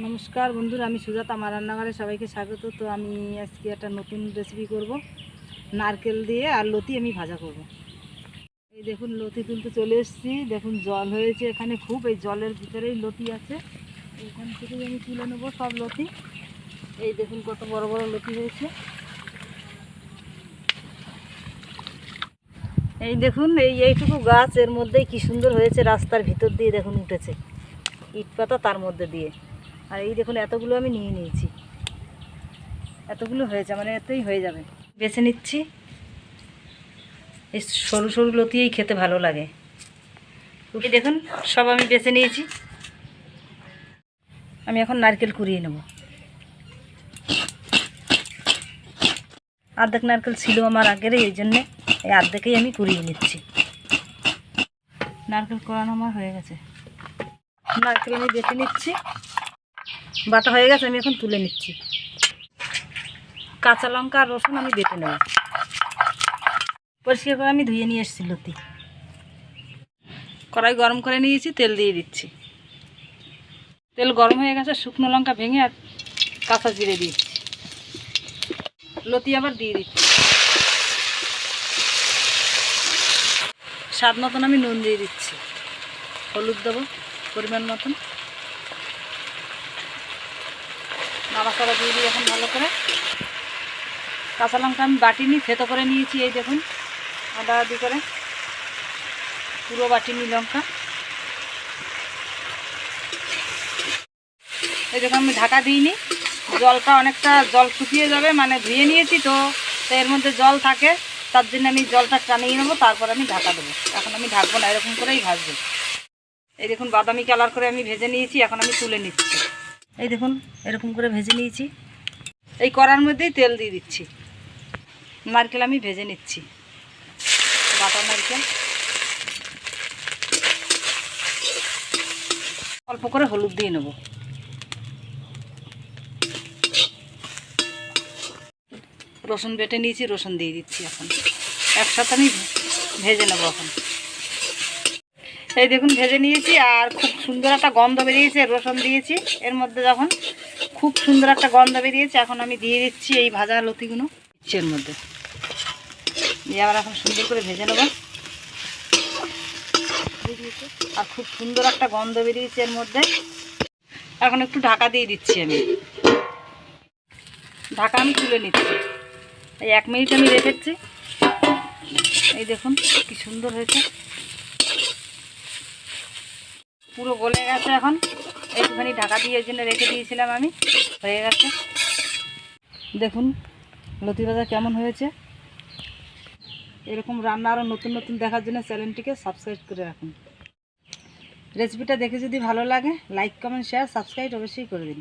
নমস্কার বন্ধুরা, আমি সুজাতা আমার রান্নাঘরে সবাইকে স্বাগত। তো আমি আজকে একটা নতুন রেসিপি করব, নারকেল দিয়ে আর লতি আমি ভাজা করব। এই দেখুন লতি তুলতে চলে এসেছি। দেখুন জল হয়েছে এখানে খুব, এই জলের ভিতরেই লতি আছে। এখান থেকেই আমি তুলে নেবো সব লতি। এই দেখুন কত বড় বড় লতি হয়েছে। এই দেখুন এইটুকু গাছ, এর মধ্যেই কি সুন্দর হয়েছে, রাস্তার ভিতর দিয়ে দেখুন উঠেছে ইট পাতা তার মধ্যে দিয়ে। আর এই দেখুন এতগুলো আমি নিয়ে নিয়েছি, এতগুলো হয়েছে, মানে এতই হয়ে যাবে। বেছে নিচ্ছি, এই সরু সরু লতিয়েই খেতে ভালো লাগে। এই দেখুন সব আমি বেছে নিয়েছি। আমি এখন নারকেল কুড়িয়ে নেব। অর্ধেক নারকেল ছিল আমার আগের, এই জন্যে এই অর্ধেকেই আমি কুড়িয়ে নিচ্ছি। নারকেল কোড়ানো আমার হয়ে গেছে, নারকেল আমি বেছে নিচ্ছি। বাটা হয়ে গেছে, আমি এখন তুলে নিচ্ছি। কাঁচা লঙ্কা আর রসুন আমি বেটে নেব। পরিষ্কার করে আমি ধুয়ে নিয়ে এসেছি লতি। কড়াই গরম করে নিয়েছি, তেল দিয়ে দিচ্ছি। তেল গরম হয়ে গেছে, শুকনো লঙ্কা ভেঙে আর কাঁচা জিরে দিচ্ছি। লতি আবার দিয়ে দিচ্ছি। স্বাদ মতন আমি নুন দিয়ে দিচ্ছি। হলুদ দেবো পরিমাণ মতন। নাড়াচাড়া দিয়ে দিই এখন ভালো করে। কাঁচা লঙ্কা আমি বাটিনি, থেতো করে নিয়েছি। এই দেখুন আদা আদি করে পুরো বাটিনি লঙ্কা। এই দেখুন আমি ঢাকা দিইনি, জলটা অনেকটা জল শুকিয়ে যাবে, মানে ধুয়ে নিয়েছি তো এর মধ্যে জল থাকে, তার জন্য আমি জলটা টানিয়ে নেবো, তারপর আমি ঢাকা দেবো। এখন আমি ঢাকবো না, এরকম করেই ভাজবো। এই দেখুন বাদামি কালার করে আমি ভেজে নিয়েছি, এখন আমি তুলে নিচ্ছি। এই দেখুন এরকম করে ভেজে নিয়েছি। এই কড়ার মধ্যেই তেল দিয়ে দিচ্ছি। নারকেল আমি ভেজে নিচ্ছি, বাটা নারকেল। অল্প করে হলুদ দিয়ে নেব। রসুন বেটে নিয়েছি, রসুন দিয়ে দিচ্ছি। এখন একসাথে আমি ভেজে নেব। এখন এই দেখুন ভেজে নিয়েছি, আর খুব সুন্দর একটা গন্ধ বেরিয়েছে। রসুন দিয়েছি এর মধ্যে, যখন খুব সুন্দর একটা গন্ধ বেরিয়েছে, এখন আমি দিয়ে দিচ্ছি এই ভাজা লতিগুলো এর মধ্যে দিয়ে আবার এখন সুন্দর করে ভেজে নেব। আর খুব সুন্দর একটা গন্ধ বেরিয়েছে এর মধ্যে। এখন একটু ঢাকা দিয়ে দিচ্ছি আমি। ঢাকা আমি তুলে নিচ্ছি। এই 1 মিনিট আমি রেখেছি। এই দেখুন কি সুন্দর হয়েছে, পুরো গলে গেছে। এখন একটুখানি ঢাকা দিয়ে এর জন্য রেখে দিয়েছিলাম আমি, হয়ে গেছে। দেখুন লতি ভাজা কেমন হয়েছে। এরকম রান্না আরও নতুন নতুন দেখার জন্য চ্যানেলটিকে সাবস্ক্রাইব করে রাখুন। রেসিপিটা দেখে যদি ভালো লাগে, লাইক কমেন্ট শেয়ার সাবস্ক্রাইব অবশ্যই করে দিন।